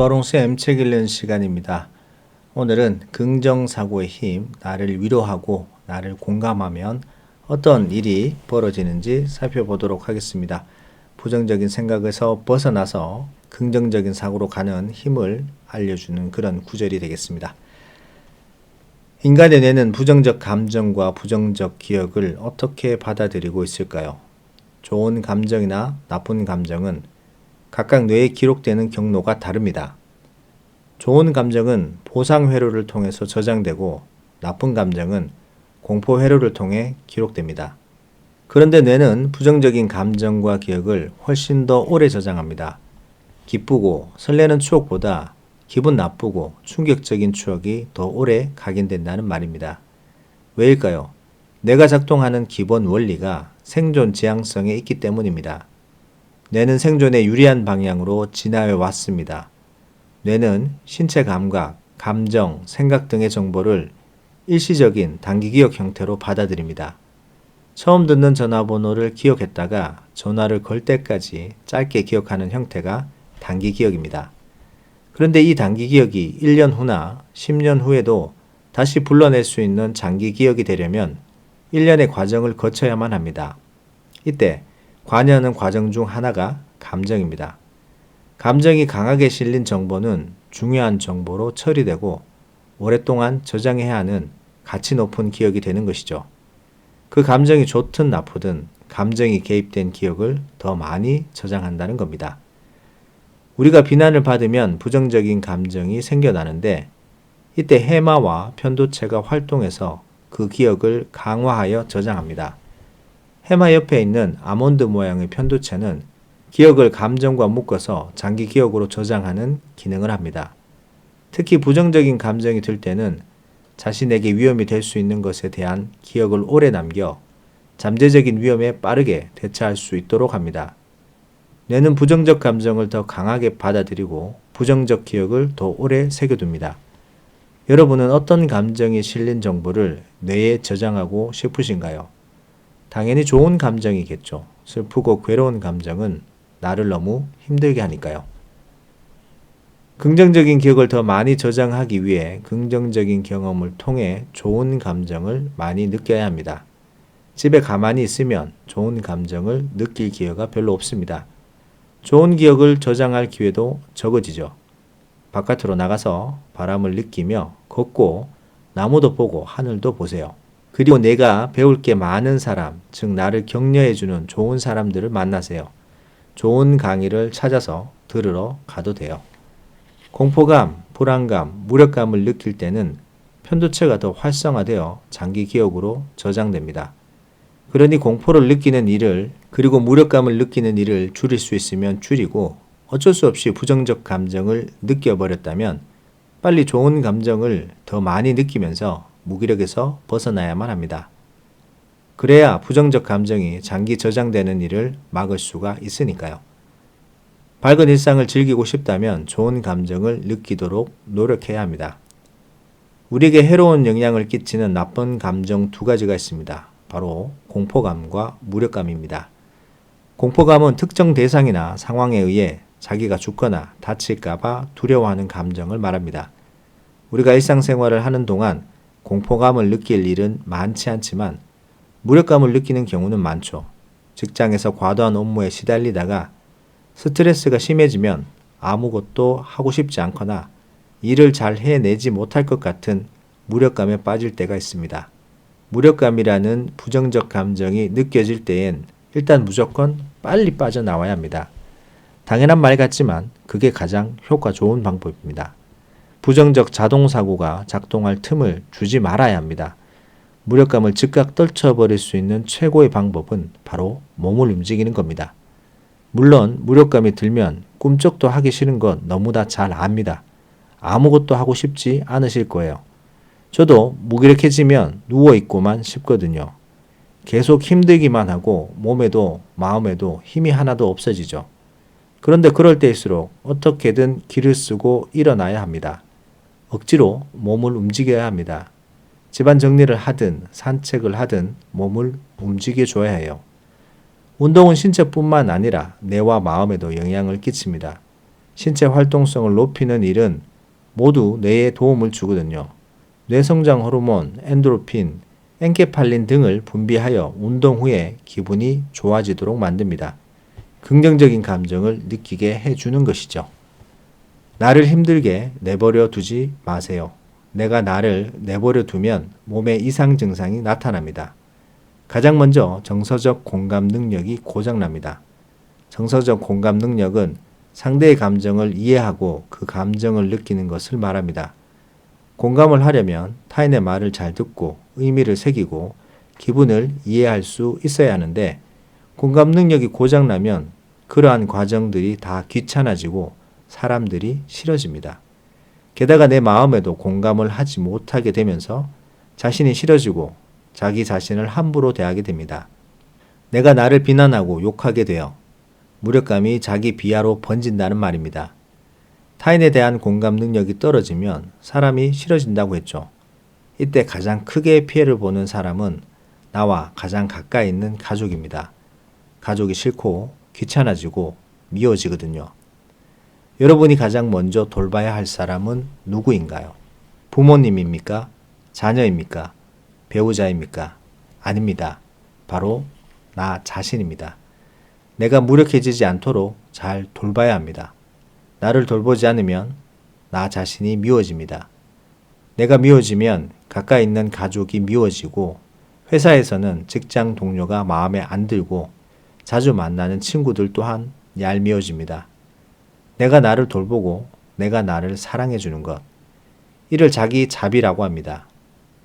수아롱쌤 책 읽는 시간입니다. 오늘은 긍정사고의 힘, 나를 위로하고 나를 공감하면 어떤 일이 벌어지는지 살펴보도록 하겠습니다. 부정적인 생각에서 벗어나서 긍정적인 사고로 가는 힘을 알려주는 그런 구절이 되겠습니다. 인간의 뇌는 부정적 감정과 부정적 기억을 어떻게 받아들이고 있을까요? 좋은 감정이나 나쁜 감정은 각각 뇌에 기록되는 경로가 다릅니다. 좋은 감정은 보상 회로를 통해서 저장되고 나쁜 감정은 공포 회로를 통해 기록됩니다. 그런데 뇌는 부정적인 감정과 기억을 훨씬 더 오래 저장합니다. 기쁘고 설레는 추억보다 기분 나쁘고 충격적인 추억이 더 오래 각인된다는 말입니다. 왜일까요? 뇌가 작동하는 기본 원리가 생존 지향성에 있기 때문입니다. 뇌는 생존에 유리한 방향으로 진화해 왔습니다. 뇌는 신체 감각, 감정, 생각 등의 정보를 일시적인 단기 기억 형태로 받아들입니다. 처음 듣는 전화번호를 기억했다가 전화를 걸 때까지 짧게 기억하는 형태가 단기 기억입니다. 그런데 이 단기 기억이 1년 후나 10년 후에도 다시 불러낼 수 있는 장기 기억이 되려면 1년의 과정을 거쳐야만 합니다. 이때 관여하는 과정 중 하나가 감정입니다. 감정이 강하게 실린 정보는 중요한 정보로 처리되고 오랫동안 저장해야 하는 가치 높은 기억이 되는 것이죠. 그 감정이 좋든 나쁘든 감정이 개입된 기억을 더 많이 저장한다는 겁니다. 우리가 비난을 받으면 부정적인 감정이 생겨나는데 이때 해마와 편도체가 활동해서 그 기억을 강화하여 저장합니다. 해마 옆에 있는 아몬드 모양의 편도체는 기억을 감정과 묶어서 장기 기억으로 저장하는 기능을 합니다. 특히 부정적인 감정이 들 때는 자신에게 위험이 될 수 있는 것에 대한 기억을 오래 남겨 잠재적인 위험에 빠르게 대처할 수 있도록 합니다. 뇌는 부정적 감정을 더 강하게 받아들이고 부정적 기억을 더 오래 새겨둡니다. 여러분은 어떤 감정이 실린 정보를 뇌에 저장하고 싶으신가요? 당연히 좋은 감정이겠죠. 슬프고 괴로운 감정은 나를 너무 힘들게 하니까요. 긍정적인 기억을 더 많이 저장하기 위해 긍정적인 경험을 통해 좋은 감정을 많이 느껴야 합니다. 집에 가만히 있으면 좋은 감정을 느낄 기회가 별로 없습니다. 좋은 기억을 저장할 기회도 적어지죠. 바깥으로 나가서 바람을 느끼며 걷고 나무도 보고 하늘도 보세요. 그리고 내가 배울 게 많은 사람, 즉 나를 격려해주는 좋은 사람들을 만나세요. 좋은 강의를 찾아서 들으러 가도 돼요. 공포감, 불안감, 무력감을 느낄 때는 편도체가 더 활성화되어 장기 기억으로 저장됩니다. 그러니 공포를 느끼는 일을 그리고 무력감을 느끼는 일을 줄일 수 있으면 줄이고 어쩔 수 없이 부정적 감정을 느껴버렸다면 빨리 좋은 감정을 더 많이 느끼면서 무기력에서 벗어나야만 합니다. 그래야 부정적 감정이 장기 저장되는 일을 막을 수가 있으니까요. 밝은 일상을 즐기고 싶다면 좋은 감정을 느끼도록 노력해야 합니다. 우리에게 해로운 영향을 끼치는 나쁜 감정 두 가지가 있습니다. 바로 공포감과 무력감입니다. 공포감은 특정 대상이나 상황에 의해 자기가 죽거나 다칠까봐 두려워하는 감정을 말합니다. 우리가 일상생활을 하는 동안 공포감을 느낄 일은 많지 않지만 무력감을 느끼는 경우는 많죠. 직장에서 과도한 업무에 시달리다가 스트레스가 심해지면 아무것도 하고 싶지 않거나 일을 잘 해내지 못할 것 같은 무력감에 빠질 때가 있습니다. 무력감이라는 부정적 감정이 느껴질 때엔 일단 무조건 빨리 빠져나와야 합니다. 당연한 말 같지만 그게 가장 효과 좋은 방법입니다. 부정적 자동사고가 작동할 틈을 주지 말아야 합니다. 무력감을 즉각 떨쳐버릴 수 있는 최고의 방법은 바로 몸을 움직이는 겁니다. 물론 무력감이 들면 꿈쩍도 하기 싫은 건 너무나 잘 압니다. 아무것도 하고 싶지 않으실 거예요. 저도 무기력해지면 누워있고만 싶거든요. 계속 힘들기만 하고 몸에도 마음에도 힘이 하나도 없어지죠. 그런데 그럴 때일수록 어떻게든 기를 쓰고 일어나야 합니다. 억지로 몸을 움직여야 합니다. 집안 정리를 하든 산책을 하든 몸을 움직여줘야 해요. 운동은 신체뿐만 아니라 뇌와 마음에도 영향을 끼칩니다. 신체 활동성을 높이는 일은 모두 뇌에 도움을 주거든요. 뇌성장 호르몬, 엔도르핀, 엔케팔린 등을 분비하여 운동 후에 기분이 좋아지도록 만듭니다. 긍정적인 감정을 느끼게 해주는 것이죠. 나를 힘들게 내버려 두지 마세요. 내가 나를 내버려 두면 몸에 이상 증상이 나타납니다. 가장 먼저 정서적 공감 능력이 고장납니다. 정서적 공감 능력은 상대의 감정을 이해하고 그 감정을 느끼는 것을 말합니다. 공감을 하려면 타인의 말을 잘 듣고 의미를 새기고 기분을 이해할 수 있어야 하는데 공감 능력이 고장나면 그러한 과정들이 다 귀찮아지고 사람들이 싫어집니다. 게다가 내 마음에도 공감을 하지 못하게 되면서 자신이 싫어지고 자기 자신을 함부로 대하게 됩니다. 내가 나를 비난하고 욕하게 되어 무력감이 자기 비하로 번진다는 말입니다. 타인에 대한 공감 능력이 떨어지면 사람이 싫어진다고 했죠. 이때 가장 크게 피해를 보는 사람은 나와 가장 가까이 있는 가족입니다. 가족이 싫고 귀찮아지고 미워지거든요. 여러분이 가장 먼저 돌봐야 할 사람은 누구인가요? 부모님입니까? 자녀입니까? 배우자입니까? 아닙니다. 바로 나 자신입니다. 내가 무력해지지 않도록 잘 돌봐야 합니다. 나를 돌보지 않으면 나 자신이 미워집니다. 내가 미워지면 가까이 있는 가족이 미워지고 회사에서는 직장 동료가 마음에 안 들고 자주 만나는 친구들 또한 얄미워집니다. 내가 나를 돌보고 내가 나를 사랑해 주는 것. 이를 자기 자비라고 합니다.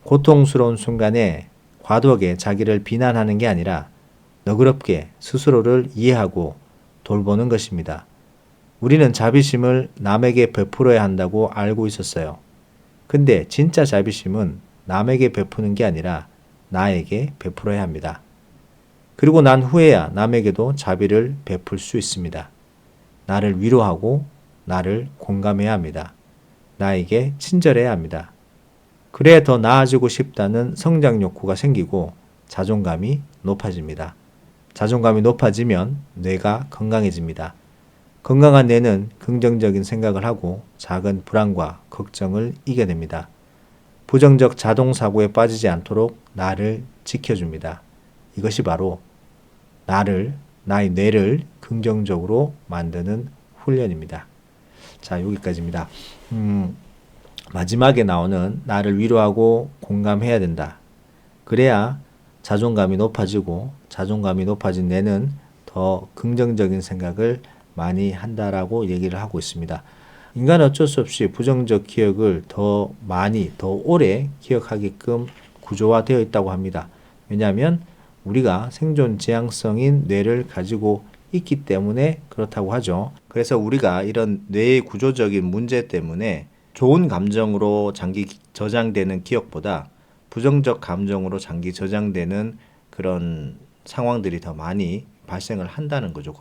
고통스러운 순간에 과도하게 자기를 비난하는 게 아니라 너그럽게 스스로를 이해하고 돌보는 것입니다. 우리는 자비심을 남에게 베풀어야 한다고 알고 있었어요. 근데 진짜 자비심은 남에게 베푸는 게 아니라 나에게 베풀어야 합니다. 그리고 난 후에야 남에게도 자비를 베풀 수 있습니다. 나를 위로하고 나를 공감해야 합니다. 나에게 친절해야 합니다. 그래야 더 나아지고 싶다는 성장 욕구가 생기고 자존감이 높아집니다. 자존감이 높아지면 뇌가 건강해집니다. 건강한 뇌는 긍정적인 생각을 하고 작은 불안과 걱정을 이겨냅니다. 부정적 자동사고에 빠지지 않도록 나를 지켜줍니다. 이것이 바로 나의 뇌를 긍정적으로 만드는 훈련입니다. 자, 여기까지입니다. 마지막에 나오는 나를 위로하고 공감해야 된다. 그래야 자존감이 높아지고 자존감이 높아진 뇌는 더 긍정적인 생각을 많이 한다라고 얘기를 하고 있습니다. 인간은 어쩔 수 없이 부정적 기억을 더 많이, 더 오래 기억하게끔 구조화되어 있다고 합니다. 왜냐하면 우리가 생존 지향성인 뇌를 가지고 있기 때문에 그렇다고 하죠. 그래서 우리가 이런 뇌의 구조적인 문제 때문에 좋은 감정으로 장기 저장되는 기억보다 부정적 감정으로 장기 저장되는 그런 상황들이 더 많이 발생을 한다는 거죠.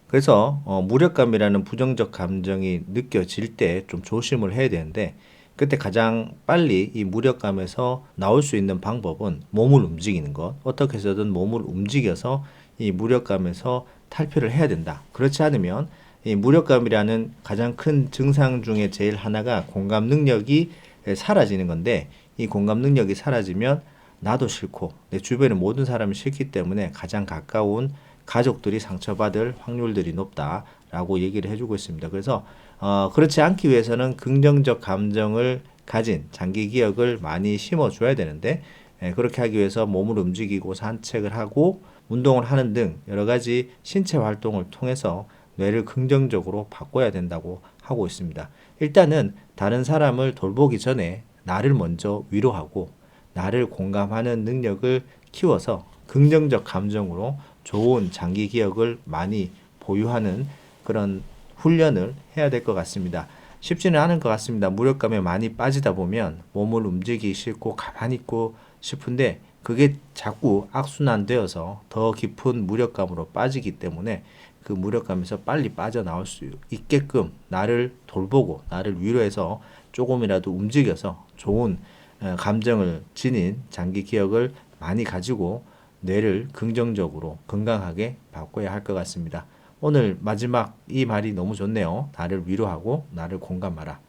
그래서 무력감이라는 부정적 감정이 느껴질 때 좀 조심을 해야 되는데 그때 가장 빨리 이 무력감에서 나올 수 있는 방법은 몸을 움직이는 것. 어떻게 해서든 몸을 움직여서 이 무력감에서 탈피를 해야 된다. 그렇지 않으면 이 무력감이라는 가장 큰 증상 중에 제일 하나가 공감 능력이 사라지는 건데 이 공감 능력이 사라지면 나도 싫고 내 주변의 모든 사람이 싫기 때문에 가장 가까운 가족들이 상처받을 확률들이 높다라고 얘기를 해주고 있습니다. 그래서 그렇지 않기 위해서는 긍정적 감정을 가진 장기 기억을 많이 심어줘야 되는데 그렇게 하기 위해서 몸을 움직이고 산책을 하고 운동을 하는 등 여러 가지 신체 활동을 통해서 뇌를 긍정적으로 바꿔야 된다고 하고 있습니다. 일단은 다른 사람을 돌보기 전에 나를 먼저 위로하고 나를 공감하는 능력을 키워서 긍정적 감정으로 좋은 장기 기억을 많이 보유하는 그런 훈련을 해야 될 것 같습니다. 쉽지는 않을 것 같습니다. 무력감에 많이 빠지다 보면 몸을 움직이기 싫고 가만히 있고 싶은데 그게 자꾸 악순환되어서 더 깊은 무력감으로 빠지기 때문에 그 무력감에서 빨리 빠져나올 수 있게끔 나를 돌보고 나를 위로해서 조금이라도 움직여서 좋은 감정을 지닌 장기 기억을 많이 가지고 뇌를 긍정적으로 건강하게 바꿔야 할 것 같습니다. 오늘 마지막 이 말이 너무 좋네요. 나를 위로하고 나를 공감하라.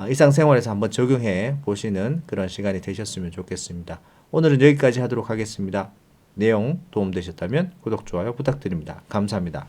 일상생활에서 한번 적용해 보시는 그런 시간이 되셨으면 좋겠습니다. 오늘은 여기까지 하도록 하겠습니다. 내용 도움되셨다면 구독, 좋아요 부탁드립니다. 감사합니다.